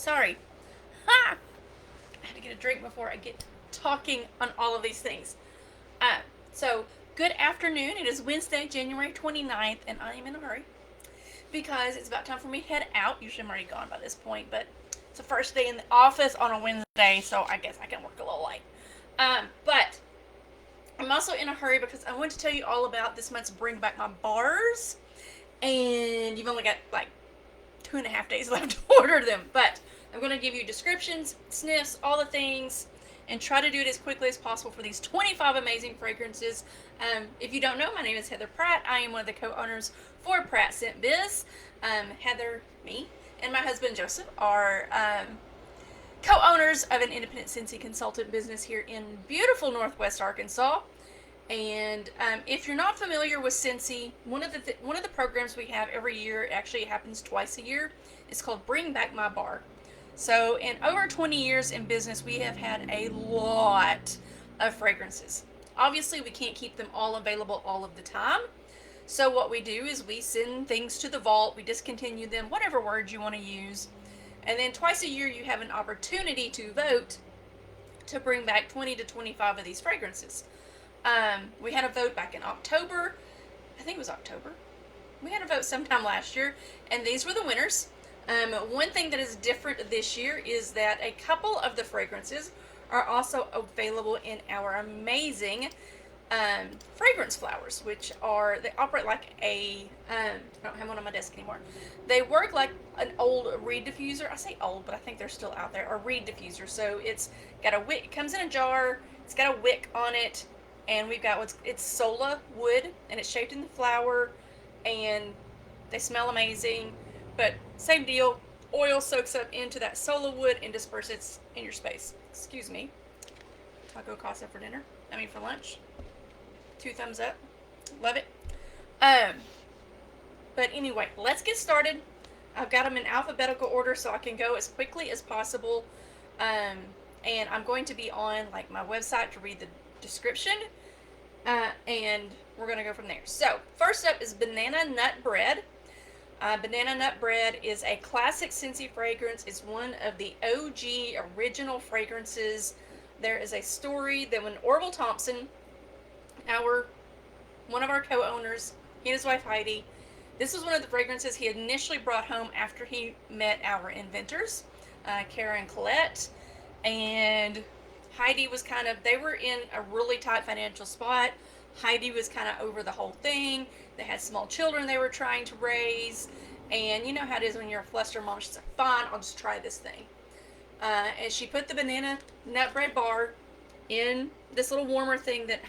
Sorry. Ha! I had to get a drink before I get talking on all of these things. Uh, so, good afternoon. It is Wednesday, January 29th, and I am in a hurry because it's about time for me to head out. Usually I'm already gone by this point, but it's the first day in the office on a Wednesday, so I guess I can work a little late. But I'm also in a hurry because I want to tell you all about this month's Bring Back My Bars, and you've only got like 2.5 days left to order them. But I'm going to give you descriptions, sniffs, all the things, and try to do it as quickly as possible for these 25 amazing fragrances. If you don't know, my name is Heather Pratt. I am one of the co-owners for Pratt Scent Biz. Heather, me, and my husband Joseph are co-owners of an independent Scentsy consultant business here in beautiful Northwest Arkansas. And if you're not familiar with Scentsy, one of the programs we have every year, actually it happens twice a year, is called Bring Back My Bar. So in over 20 years in business, we have had a lot of fragrances. Obviously, we can't keep them all available all of the time. So what we do is we send things to the vault, we discontinue them, whatever word you want to use. And then twice a year, you have an opportunity to vote to bring back 20 to 25 of these fragrances. We had a vote back in October. I think it was October. We had a vote sometime last year, and these were the winners. One thing that is different this year is that a couple of the fragrances are also available in our amazing fragrance flowers, which they operate like I don't have one on my desk anymore. They work like an old reed diffuser. I say old, but I think they're still out there. A reed diffuser. So it's got a wick. It comes in a jar. It's got a wick on it, and we've got it's Sola wood, and it's shaped in the flower, and they smell amazing. But same deal. Oil soaks up into that Sola wood and disperses in your space. Excuse me. Taco casa for dinner. For lunch. 2 thumbs up. Love it. But anyway, let's get started. I've got them in alphabetical order so I can go as quickly as possible. And I'm going to be on like my website to read the description. And we're going to go from there. So, first up is Banana Nut Bread. Banana Nut Bread is a classic Scentsy fragrance. It's one of the OG original fragrances. There is a story that when Orville Thompson, one of our co-owners, he and his wife Heidi, this was one of the fragrances he initially brought home after he met our inventors, Kara and Colette. And Heidi was they were in a really tight financial spot. Heidi was kind of over the whole thing. They had small children they were trying to raise. And you know how it is when you're a fluster mom. She's like, fine, I'll just try this thing. And she put the banana nut bread bar in this little warmer thing that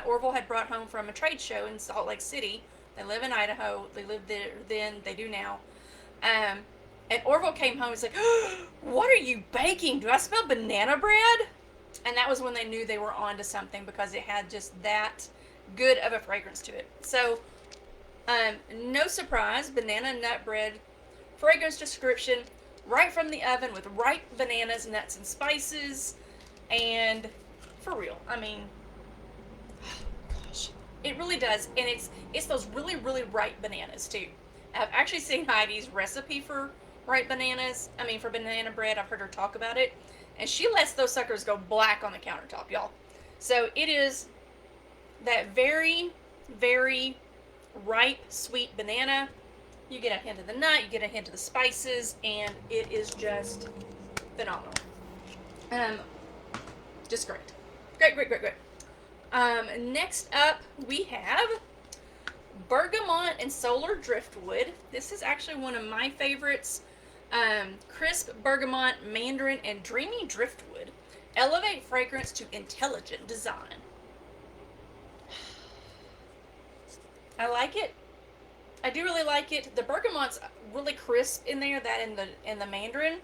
Orville had brought home from a trade show in Salt Lake City. They live in Idaho. They lived there then. They do now. And Orville came home and was like, what are you baking? Do I smell banana bread? And that was when they knew they were onto something because it had just that good of a fragrance to it. So, no surprise, banana nut bread fragrance description right from the oven with ripe bananas, nuts, and spices. And for real, gosh, it really does. And it's those really, really ripe bananas too. I've actually seen Heidi's recipe for ripe bananas. For banana bread. I've heard her talk about it. And she lets those suckers go black on the countertop, y'all. So it is that very, very ripe, sweet banana. You get a hint of the nut, you get a hint of the spices, and it is just phenomenal. Just great. Great. Next up, we have Bergamot and Solar Driftwood. This is actually one of my favorites. Crisp bergamot, mandarin, and dreamy driftwood elevate fragrance to intelligent design. I like it. I do really like it. The bergamot's really crisp in there. That in the mandarin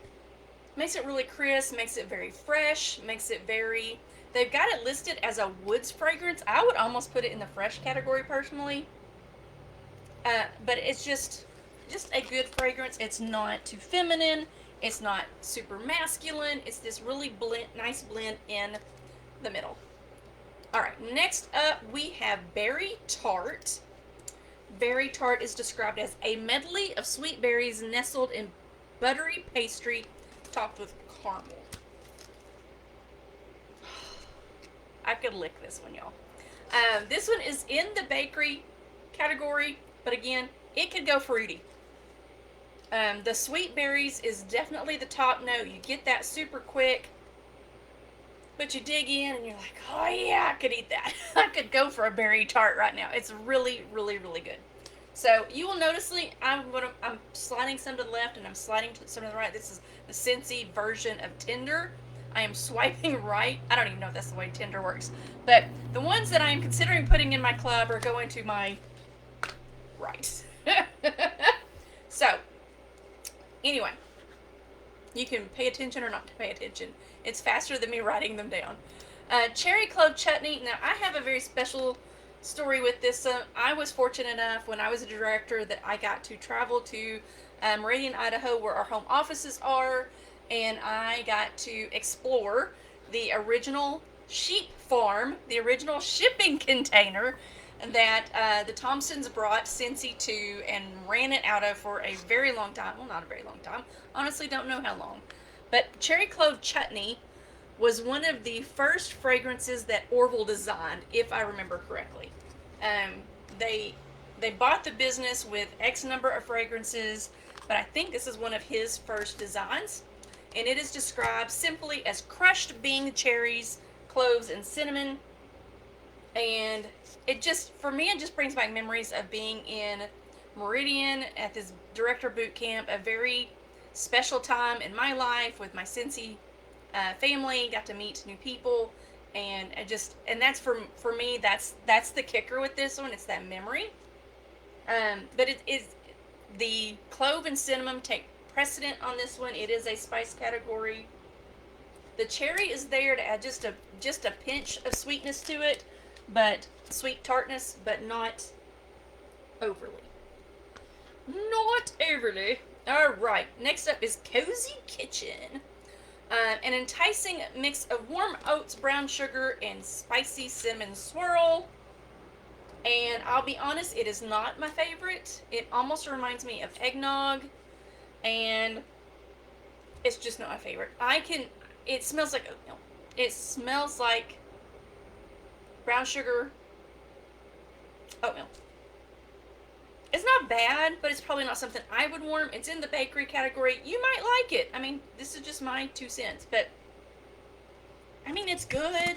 makes it really crisp. Makes it very fresh. Makes it very. They've got it listed as a woods fragrance. I would almost put it in the fresh category personally. But it's just a good fragrance. It's not too feminine. It's not super masculine. It's this really nice blend in the middle. Alright, next up we have Berry Tart. Berry Tart is described as a medley of sweet berries nestled in buttery pastry topped with caramel. I could lick this one, y'all. This one is in the bakery category, but again, it could go fruity. The sweet berries is definitely the top note. You get that super quick, but you dig in and you're like, oh yeah, I could eat that. I could go for a berry tart right now. It's really, really, really good. So you will notice I'm sliding some to the left and I'm sliding some to the right. This is the Scentsy version of Tinder. I am swiping right. I don't even know if that's the way Tinder works. But the ones that I am considering putting in my club are going to my right. So, anyway, you can pay attention or not pay attention. It's faster than me writing them down. Cherry clove chutney. Now, I have a very special story with this. I was fortunate enough when I was a director that I got to travel to Meridian, Idaho, where our home offices are, and I got to explore the original sheep farm, the original shipping container that the Thompsons brought Scentsy to and ran it out of for a very long time. Well, not a very long time. Honestly, don't know how long. But cherry clove chutney was one of the first fragrances that Orville designed, if I remember correctly. They bought the business with X number of fragrances, but I think this is one of his first designs. And it is described simply as crushed Bing cherries, cloves, and cinnamon. And it just, for me, it just brings back memories of being in Meridian at this director boot camp, a very special time in my life with my Scentsy family, got to meet new people, and that's for me, that's the kicker with this one. It's that memory. But it is, the clove and cinnamon take precedent on this one. It is a spice category. The cherry is there to add just a pinch of sweetness to it, but sweet tartness, but not overly. Not overly. All right. Next up is Cozy Kitchen. An enticing mix of warm oats, brown sugar, and spicy cinnamon swirl. And I'll be honest, it is not my favorite. It almost reminds me of eggnog, and it's just not my favorite. It smells like oatmeal. It smells like brown sugar, oatmeal. It's not bad, but it's probably not something I would warm. It's in the bakery category. You might like it. I mean, this is just my 2 cents, but I mean, it's good,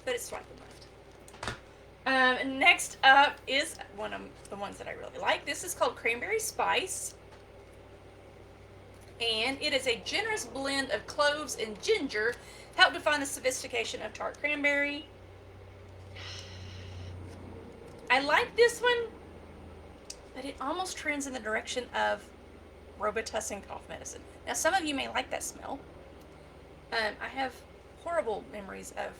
but it's swiping left. Next up is one of the ones that I really like. This is called Cranberry Spice, and it is a generous blend of cloves and ginger, help define the sophistication of tart cranberry. I like this one, but it almost trends in the direction of Robitussin cough medicine. Now, some of you may like that smell. I have horrible memories of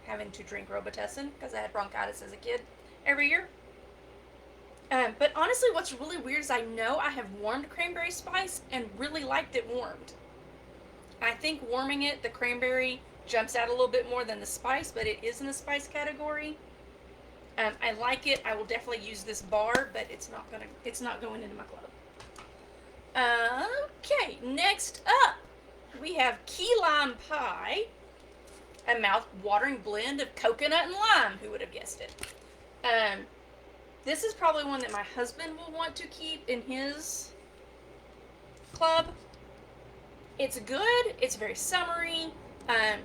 having to drink Robitussin because I had bronchitis as a kid every year. But honestly, what's really weird is I know I have warmed cranberry spice and really liked it warmed. I think warming it, the cranberry jumps out a little bit more than the spice, but it is in the spice category. I like it. I will definitely use this bar, but it's not going into my club. Okay, next up, we have Key Lime Pie, a mouth-watering blend of coconut and lime. Who would have guessed it? This is probably one that my husband will want to keep in his club. It's good. It's very summery.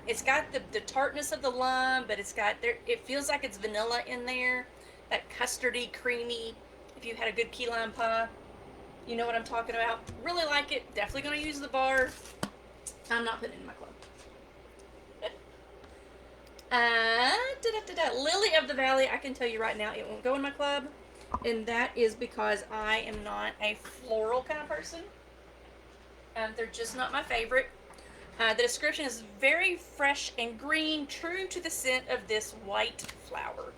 It's got the tartness of the lime, but it feels like it's vanilla in there. That custardy, creamy. If you had a good key lime pie, you know what I'm talking about. Really like it. Definitely going to use the bar. I'm not putting it in my club. Lily of the Valley, I can tell you right now, it won't go in my club. And that is because I am not a floral kind of person. They're just not my favorite. The description is very fresh and green, true to the scent of this white flower.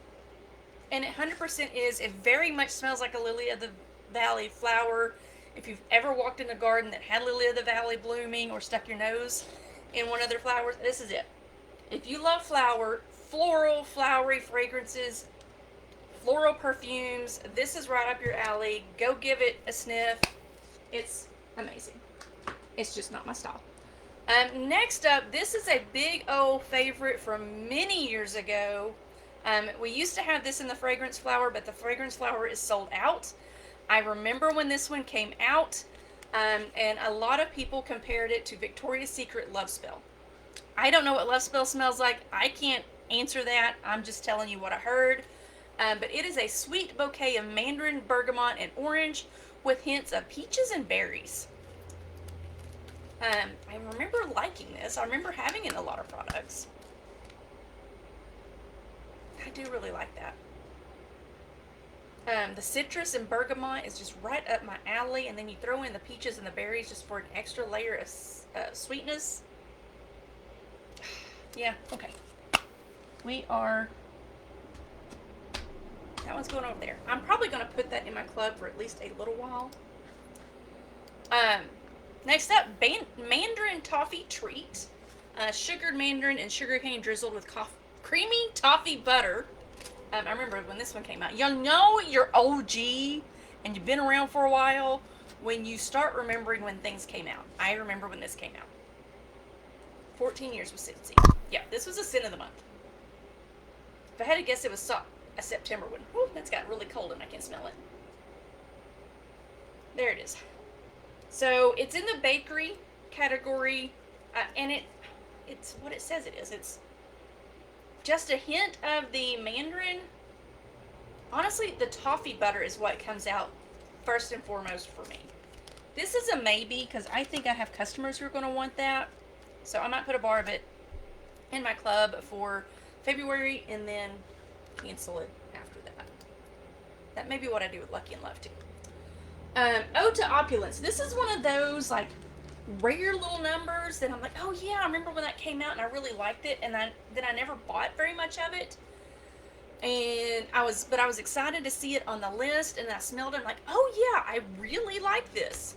And it 100% is. It very much smells like a Lily of the Valley flower. If you've ever walked in a garden that had Lily of the Valley blooming or stuck your nose in one of their flowers, this is it. If you love floral, flowery fragrances, floral perfumes, this is right up your alley. Go give it a sniff. It's amazing. It's just not my style. Next up, this is a big old favorite from many years ago. We used to have this in the fragrance flower, but the fragrance flower is sold out. I remember when this one came out, and a lot of people compared it to Victoria's Secret Love Spell. I don't know what Love Spell smells like. I can't answer that. I'm just telling you what I heard. But it is a sweet bouquet of mandarin, bergamot, and orange with hints of peaches and berries. I remember liking this. I remember having it in a lot of products. I do really like that. The citrus and bergamot is just right up my alley, and then you throw in the peaches and the berries just for an extra layer of sweetness. Yeah, okay. We are... That one's going over there. I'm probably going to put that in my club for at least a little while. Next up, Mandarin Toffee Treat. Sugared mandarin and sugar cane drizzled with creamy toffee butter. I remember when this one came out. You know you're OG and you've been around for a while when you start remembering when things came out. I remember when this came out. 14 years with Scentsy. Yeah, this was a scent of the month. If I had to guess, it was a September one. Whew, that's got really cold and I can smell it. There it is. So it's in the bakery category, and it's what it says it is. It's just a hint of the mandarin. Honestly, the toffee butter is what comes out first and foremost for me. This is a maybe because I think I have customers who are going to want that. So I might put a bar of it in my club for February and then cancel it after that. That may be what I do with Lucky and Love too. Ode to Opulence. This is one of those like rare little numbers that I'm like, oh yeah, I remember when that came out and I really liked it, and then I never bought very much of it. And I was excited to see it on the list, and I smelled it. I'm like, oh yeah, I really like this.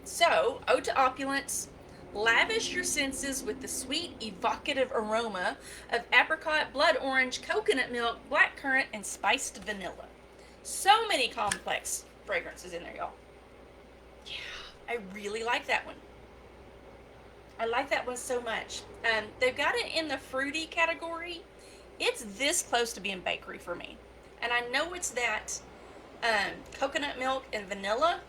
So Ode to Opulence. Lavish your senses with the sweet, evocative aroma of apricot, blood orange, coconut milk, blackcurrant, and spiced vanilla. So many complex fragrances in there, y'all. Yeah, I really like that one. I like that one so much. They've got it in the fruity category. It's this close to being bakery for me. And I know it's that coconut milk and vanilla.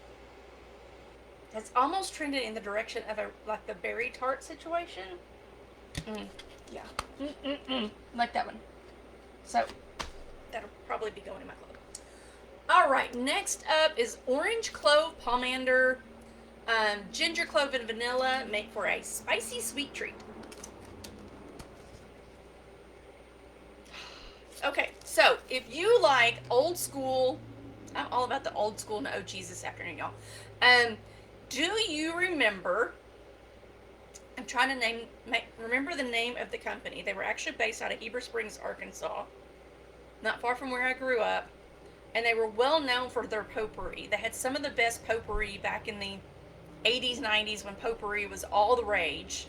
That's almost trended in the direction of like the berry tart situation. Yeah. Like that one. So, that'll probably be going in my club. Alright, next up is orange clove pomander, ginger clove and vanilla make for a spicy sweet treat. Okay, so if you like old school, I'm all about the old school and OGs this afternoon, y'all. Do you remember, I'm trying to remember the name of the company. They were actually based out of Heber Springs, Arkansas, not far from where I grew up, and they were well known for their potpourri. They had some of the best potpourri back in the 80s, 90s when potpourri was all the rage.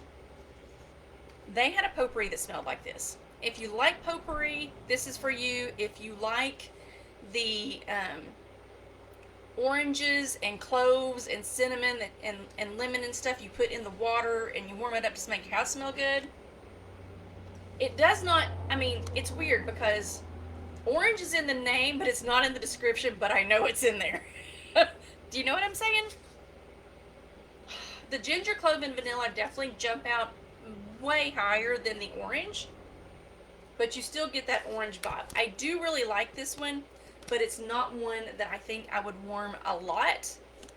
They had a potpourri that smelled like this. If you like potpourri, this is for you. If you like the oranges and cloves and cinnamon and lemon and stuff you put in the water and you warm it up to make your house smell good. It does not, I mean, it's weird because orange is in the name, but it's not in the description, but I know it's in there. Do you know what I'm saying? The ginger, clove, and vanilla definitely jump out way higher than the orange, but you still get that orange vibe. I do really like this one, but it's not one that I think I would warm a lot.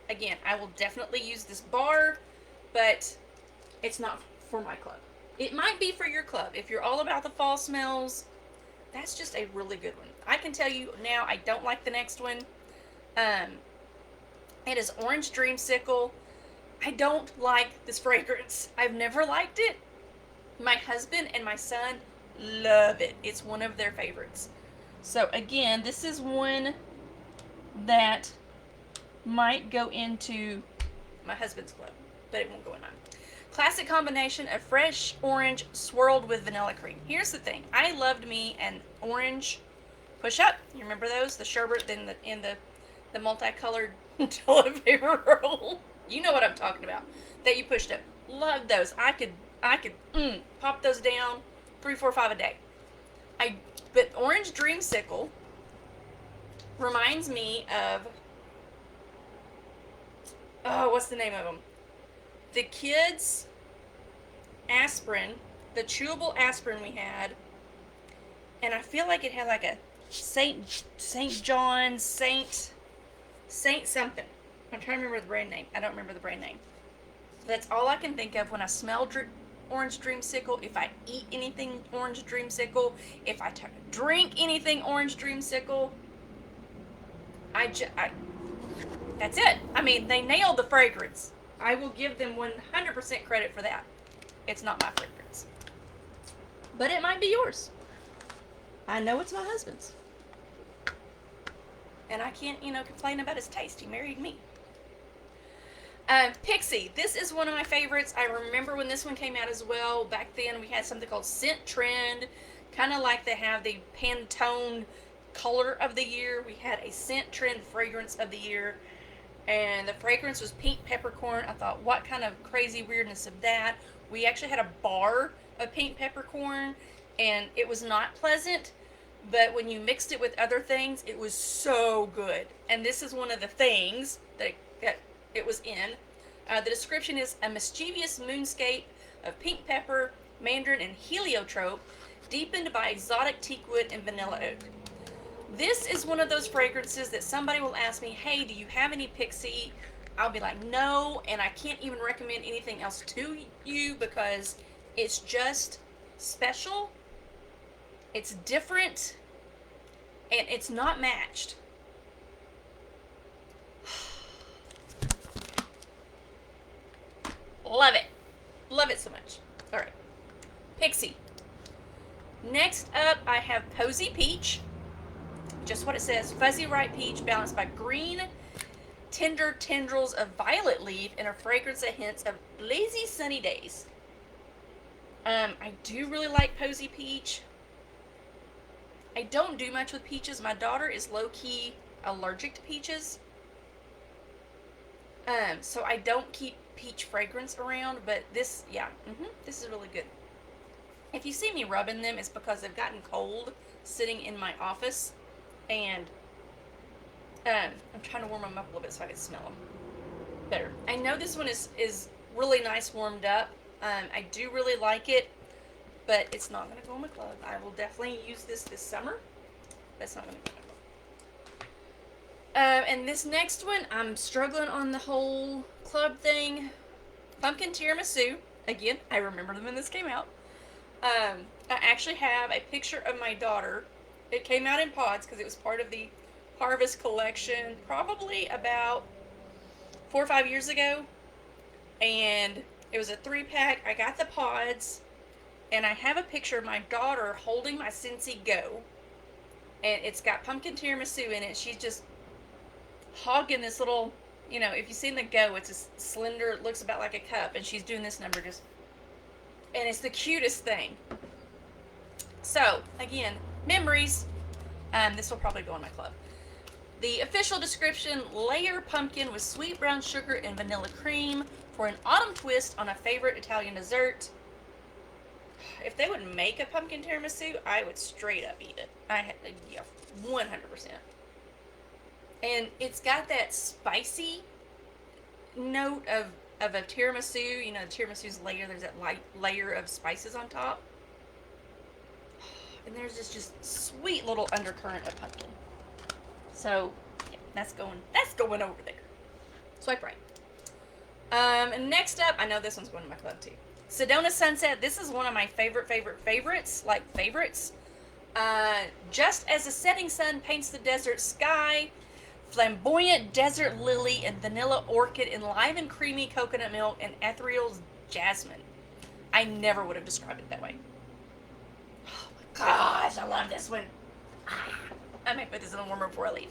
Again, I will definitely use this bar, but it's not for my club. It might be for your club. If you're all about the fall smells, that's just a really good one. I can tell you now, I don't like the next one. It is Orange Dreamsicle. I don't like this fragrance. I've never liked it. My husband and my son love it. It's one of their favorites. So again, this is one that might go into my husband's club, but it won't go in mine. Classic combination of fresh orange swirled with vanilla cream. Here's the thing. I loved me an orange push-up. You remember those? The sherbet in the multicolored toilet paper roll. You know what I'm talking about. That you pushed up. Love those. I could pop those down 3, 4, 5 a day. But Orange Dreamsicle reminds me of, oh, what's the name of them? The kids aspirin, the chewable aspirin we had, and I feel like it had like a Saint John's Saint something. I'm trying to remember the brand name. I don't remember the brand name. That's all I can think of when I smell Orange Dreamsicle. If I eat anything Orange Dreamsicle, if I drink anything Orange Dreamsicle, that's it. I mean, they nailed the fragrance. I will give them 100% credit for that. It's not my fragrance, but it might be yours. I know it's my husband's, and I can't, complain about his taste. He married me. Pixie. This is one of my favorites. I remember when this one came out as well. Back then, we had something called Scent Trend, kind of like they have the Pantone color of the year. We had a Scent Trend fragrance of the year, and the fragrance was pink peppercorn. I thought, what kind of crazy weirdness of that? We actually had a bar of pink peppercorn, and it was not pleasant, but when you mixed it with other things, it was so good. And this is one of the things that it was in. The description is a mischievous moonscape of pink pepper, mandarin, and heliotrope, deepened by exotic teakwood and vanilla oak. This is one of those fragrances that somebody will ask me, hey, do you have any Pixie? I'll be like, no, and I can't even recommend anything else to you because it's just special, it's different, and it's not matched. Love it. Love it so much. All right. Pixie. Next up, I have Posy Peach. Just what it says. Fuzzy ripe peach balanced by green, tender tendrils of violet leaf and a fragrance that hints of lazy sunny days. I do really like Posy Peach. I don't do much with peaches. My daughter is low-key allergic to peaches. So I don't keep peach fragrance around, but this, this is really good. If you see me rubbing them, it's because they've gotten cold sitting in my office, and I'm trying to warm them up a little bit so I can smell them better. I know this one is really nice warmed up. I do really like it, but it's not going to go in my club. I will definitely use this summer, but it's not going to go in my club. And this next one, I'm struggling on the whole club thing. Pumpkin Tiramisu. Again, I remember them when this came out. I actually have a picture of my daughter. It came out in pods because it was part of the Harvest collection probably about 4 or 5 years ago. And it was a 3-pack. I got the pods. And I have a picture of my daughter holding my Scentsy Go. And it's got pumpkin tiramisu in it. She's just hogging this little, if you've seen the Go, it's a slender, it looks about like a cup, and she's doing this number just, and it's the cutest thing. So, again, memories. This will probably go in my club. The official description, layer pumpkin with sweet brown sugar and vanilla cream for an autumn twist on a favorite Italian dessert. If they would make a pumpkin tiramisu, I would straight up eat it. 100%. And it's got that spicy note of a tiramisu. The tiramisu's layer, there's that light layer of spices on top. And there's this just sweet little undercurrent of pumpkin. So, yeah, that's going over there. Swipe right. And next up, I know this one's going to my club too. Sedona Sunset. This is one of my favorites. Just as the setting sun paints the desert sky, flamboyant desert lily and vanilla orchid, enliven creamy coconut milk, and ethereal jasmine. I never would have described it that way. Oh my gosh, I love this one. I might put this in a warmer before I leave.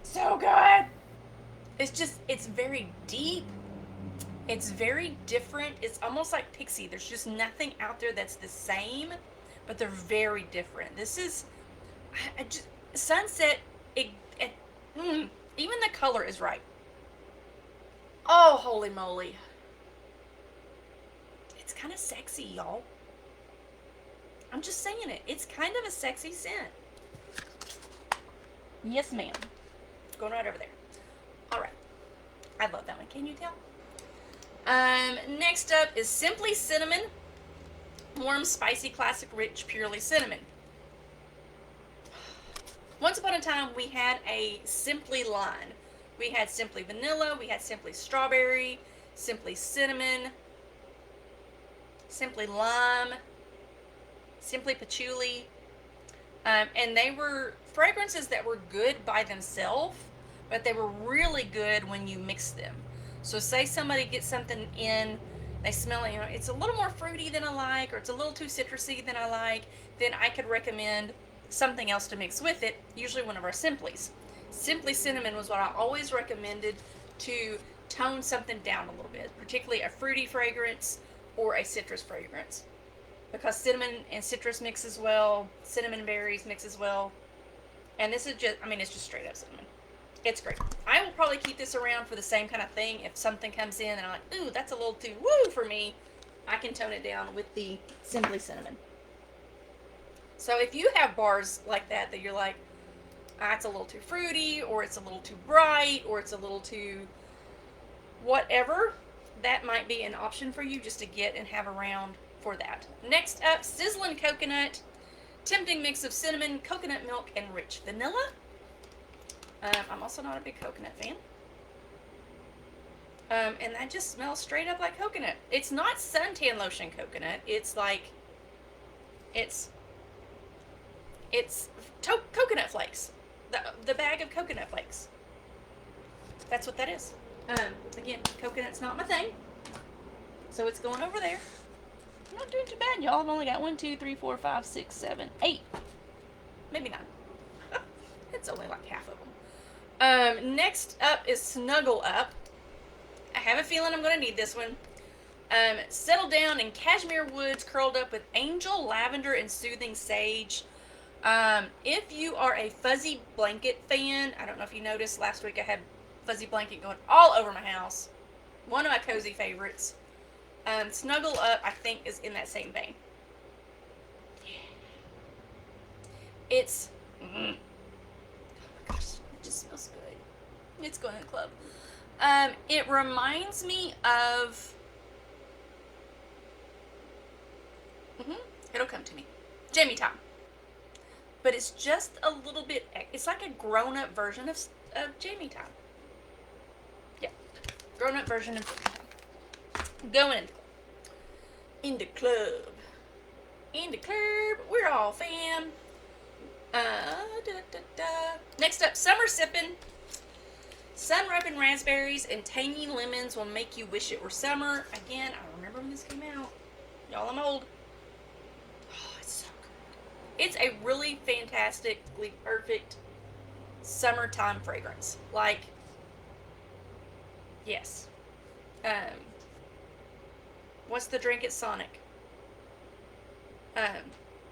So good. It's very deep. It's very different. It's almost like Pixie. There's just nothing out there that's the same, but they're very different. This is, Sunset, even the color is right. Oh, holy moly. It's kind of sexy, y'all. I'm just saying it. It's kind of a sexy scent. Yes, ma'am. Going right over there. All right. I love that one. Can you tell? Next up is Simply Cinnamon. Warm, spicy, classic, rich, purely cinnamon. Once upon a time, we had a Simply line. We had Simply Vanilla, we had Simply Strawberry, Simply Cinnamon, Simply Lime, Simply Patchouli. And they were fragrances that were good by themselves, but they were really good when you mix them. So say somebody gets something in, they smell it, it's a little more fruity than I like, or it's a little too citrusy than I like, then I could recommend something else to mix with it, usually one of our Simplies. Simply Cinnamon was what I always recommended to tone something down a little bit, particularly a fruity fragrance or a citrus fragrance. Because cinnamon and citrus mix as well, cinnamon berries mix as well. And this is just, it's just straight up cinnamon. It's great. I will probably keep this around for the same kind of thing. If something comes in and I'm like, ooh, that's a little too woo for me, I can tone it down with the Simply Cinnamon. So if you have bars like that you're like, it's a little too fruity, or it's a little too bright, or it's a little too whatever, that might be an option for you just to get and have around for that. Next up, Sizzling Coconut. Tempting mix of cinnamon, coconut milk, and rich vanilla. I'm also not a big coconut fan. And that just smells straight up like coconut. It's not suntan lotion coconut. It's like, it's coconut flakes. The bag of coconut flakes. That's what that is. Again, coconut's not my thing. So it's going over there. I'm not doing too bad, y'all. I've only got 1, 2, 3, 4, 5, 6, 7, 8. Maybe 9. It's only like half of them. Next up is Snuggle Up. I have a feeling I'm going to need this one. Settle down in cashmere woods curled up with angel, lavender, and soothing sage. If you are a fuzzy blanket fan, I don't know if you noticed last week I had fuzzy blanket going all over my house. One of my cozy favorites. Snuggle Up, I think, is in that same vein. Yeah. It's, oh my gosh, it just smells good. It's going to the club. It reminds me of, it'll come to me, Jamie Time. But it's just a little bit, it's like a grown-up version of Jamie Time. Yeah, grown-up version of Jamie Time. Going in the club. In the club. We're all fam. Next up, Summer Sippin'. Sun-ripened raspberries and tangy lemons will make you wish it were summer. Again, I remember when this came out. Y'all, I'm old. Oh, it's so good. It's a really fantastically perfect summertime fragrance. Like, yes. What's the drink at Sonic?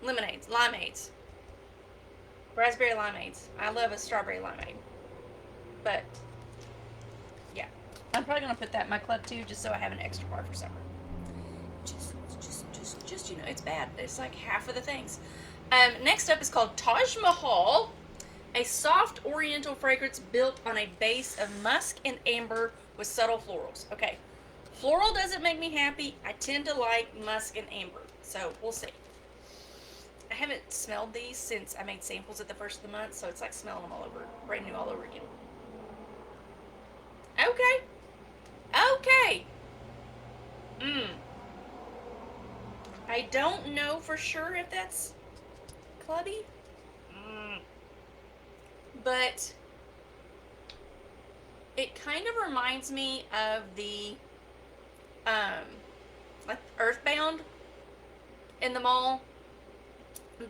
Lemonades, limeades. Raspberry limeades. I love a strawberry limeade. But, yeah. I'm probably going to put that in my club too, just so I have an extra bar for summer. Just, it's bad. It's like half of the things. Next up is called Taj Mahal. A soft oriental fragrance built on a base of musk and amber with subtle florals. Okay. Floral doesn't make me happy. I tend to like musk and amber. So, we'll see. I haven't smelled these since I made samples at the first of the month, so it's like smelling them all over, brand new all over again. Okay. I don't know for sure if that's clubby. But it kind of reminds me of the like Earthbound in the mall.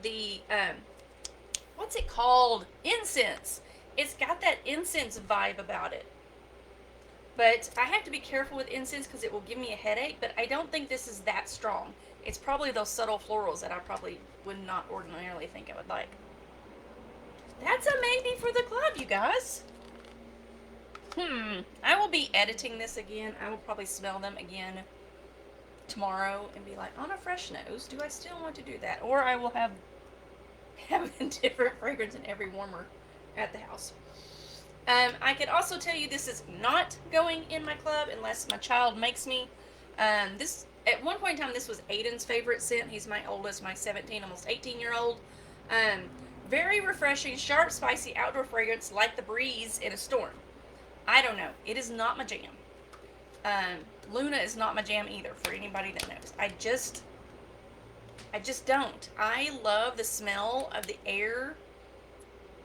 The what's it called? Incense. It's got that incense vibe about it. But I have to be careful with incense because it will give me a headache, but I don't think this is that strong. It's probably those subtle florals that I probably would not ordinarily think I would like. That's a maybe for the club, you guys. I will be editing this again. I will probably smell them again tomorrow and be like, on a fresh nose, do I still want to do that? Or I will have a different fragrance in every warmer at the house. I could also tell you this is not going in my club unless my child makes me. This at one point in time, this was Aiden's favorite scent. He's my oldest, my 17, almost 18-year-old. Um, Very refreshing, sharp, spicy outdoor fragrance like the breeze in a storm. I don't know. It is not my jam. Luna is not my jam either, for anybody that knows. I just don't. I love the smell of the air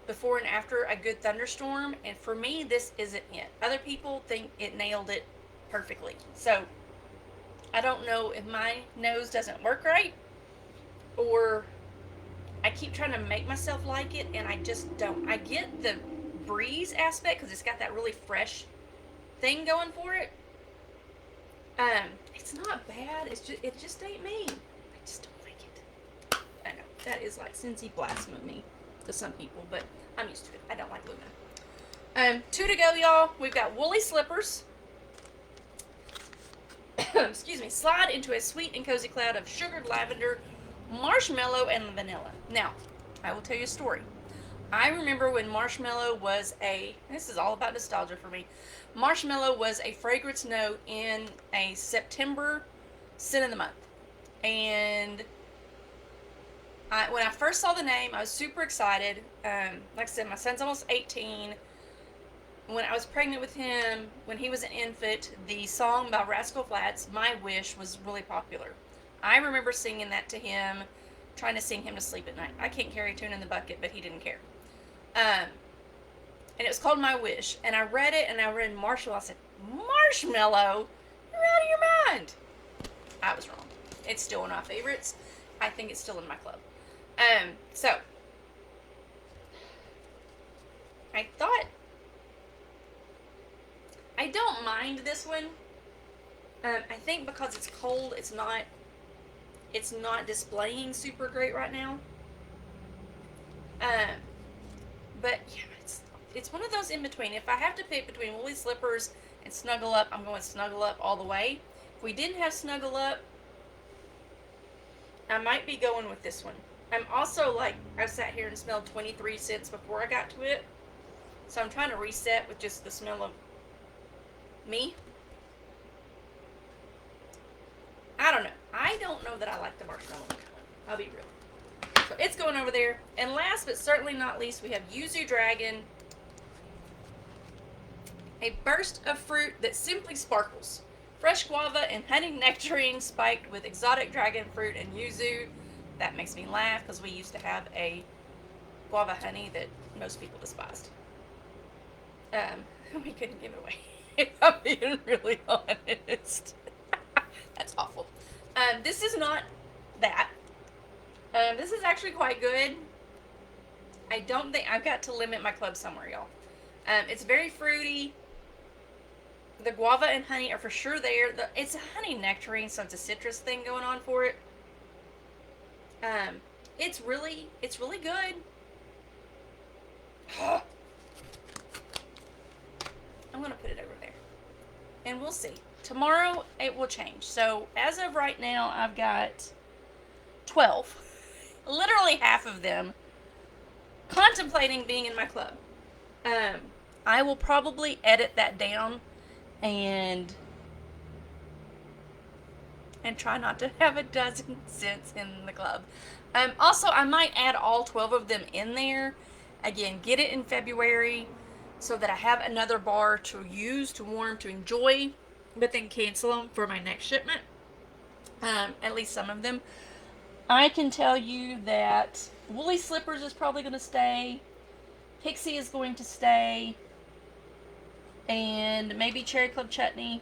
before and after a good thunderstorm, and for me, this isn't it. Other people think it nailed it perfectly. So, I don't know if my nose doesn't work right, or I keep trying to make myself like it, and I just don't. I get the breeze aspect, because it's got that really fresh thing going for it. It's not bad. It just ain't me. I just don't like it. I know that is like Scentsy blasphemy to some people, but I'm used to it. I don't like Luna. 2 to go, y'all. We've got Woolly Slippers. Excuse me. Slide into a sweet and cozy cloud of sugared lavender, marshmallow, and vanilla. Now, I will tell you a story. I remember when marshmallow was this is all about nostalgia for me. Marshmallow was a fragrance note in a September scent of the month. And when I first saw the name, I was super excited. Like I said, my son's almost 18. When I was pregnant with him, when he was an infant, the song by Rascal Flatts, My Wish, was really popular. I remember singing that to him, trying to sing him to sleep at night. I can't carry a tune in the bucket, but he didn't care. And it was called My Wish. And I read it, and I read marshmallow. I said, marshmallow? You're out of your mind. I was wrong. It's still one of my favorites. I think it's still in my club. So, I thought, I don't mind this one. I think because it's cold, it's not displaying super great right now. But yeah, it's one of those in between. If I have to pick between Woolly Slippers and Snuggle Up, I'm going Snuggle Up all the way. If we didn't have Snuggle Up, I might be going with this one. I'm also I sat here and smelled 23 scents before I got to it. So I'm trying to reset with just the smell of me. I don't know. I don't know that I like the marshmallow one. I'll be real. So it's going over there. And last but certainly not least, we have Yuzu Dragon. A burst of fruit that simply sparkles. Fresh guava and honey nectarine spiked with exotic dragon fruit and yuzu. That makes me laugh because we used to have a guava honey that most people despised. We couldn't give it away. If I'm being really honest. That's awful. This is not that. This is actually quite good. I don't think I've got to limit my club somewhere, y'all. It's very fruity. The guava and honey are for sure there. It's a honey nectarine, so it's a citrus thing going on for it. It's really good. I'm gonna put it over there, and we'll see. Tomorrow it will change. So as of right now, I've got 12, literally half of them, contemplating being in my club. I will probably edit that down and try not to have a dozen scents in the club. Also, I might add all 12 of them in there. Again, get it in February so that I have another bar to use, to warm, to enjoy, but then cancel them for my next shipment. At least some of them. I can tell you that Woolly Slippers is probably going to stay. Pixie is going to stay. And maybe Cherry Club Chutney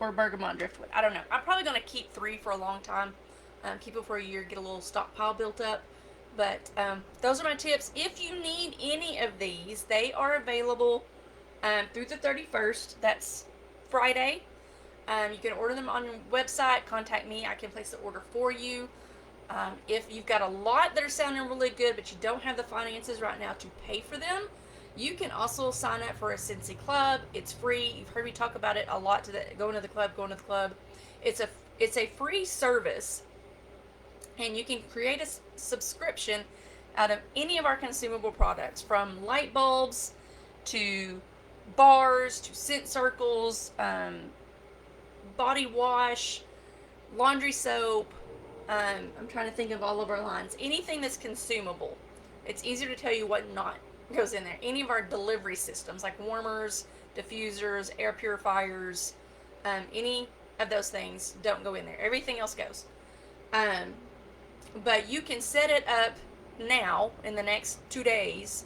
or Bergamot Driftwood. I don't know. I'm probably going to keep 3 for a long time. Keep it for a year, get a little stockpile built up. But those are my tips. If you need any of these, they are available through the 31st. That's Friday. You can order them on your website. Contact me. I can place the order for you. If you've got a lot that are sounding really good, but you don't have the finances right now to pay for them, you can also sign up for a Scentsy Club. It's free. You've heard me talk about it a lot. Going to the club. It's a It's a free service, and you can create a subscription out of any of our consumable products, from light bulbs to bars to scent circles, body wash, laundry soap. I'm trying to think of all of our lines. Anything that's consumable. It's easier to tell you what not goes in there. Any of our delivery systems, like warmers, diffusers, air purifiers, any of those things don't go in there. Everything else goes. But you can set it up now in the next 2 days,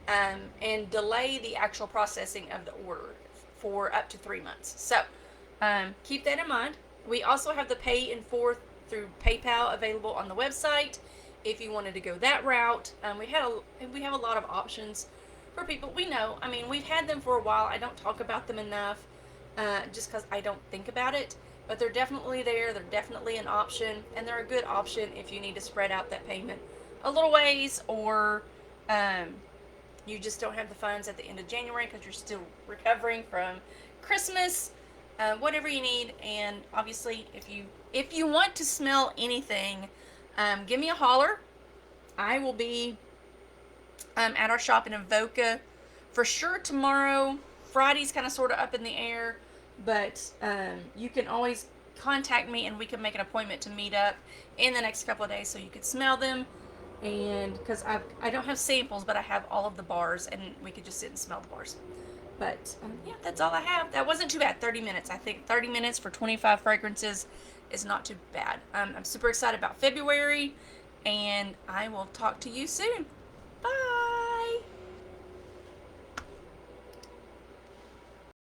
and delay the actual processing of the order for up to 3 months. So keep that in mind. We also have the pay in full through PayPal available on the website if you wanted to go that route. We have a lot of options for people. We know, I mean, we've had them for a while. I don't talk about them enough, just because I don't think about it. But they're definitely there. They're definitely an option, and they're a good option if you need to spread out that payment a little ways, or you just don't have the funds at the end of January because you're still recovering from Christmas. Whatever you need. And obviously, if you want to smell anything, give me a holler. I will be at our shop in Avoca for sure tomorrow. Friday's kind of sort of up in the air, but you can always contact me and we can make an appointment to meet up in the next couple of days so you can smell them. And because I don't have samples, but I have all of the bars, and we could just sit and smell the bars. But yeah, that's all I have. That wasn't too bad. 30 minutes. I think 30 minutes for 25 fragrances is not too bad. I'm super excited about February, and I will talk to you soon.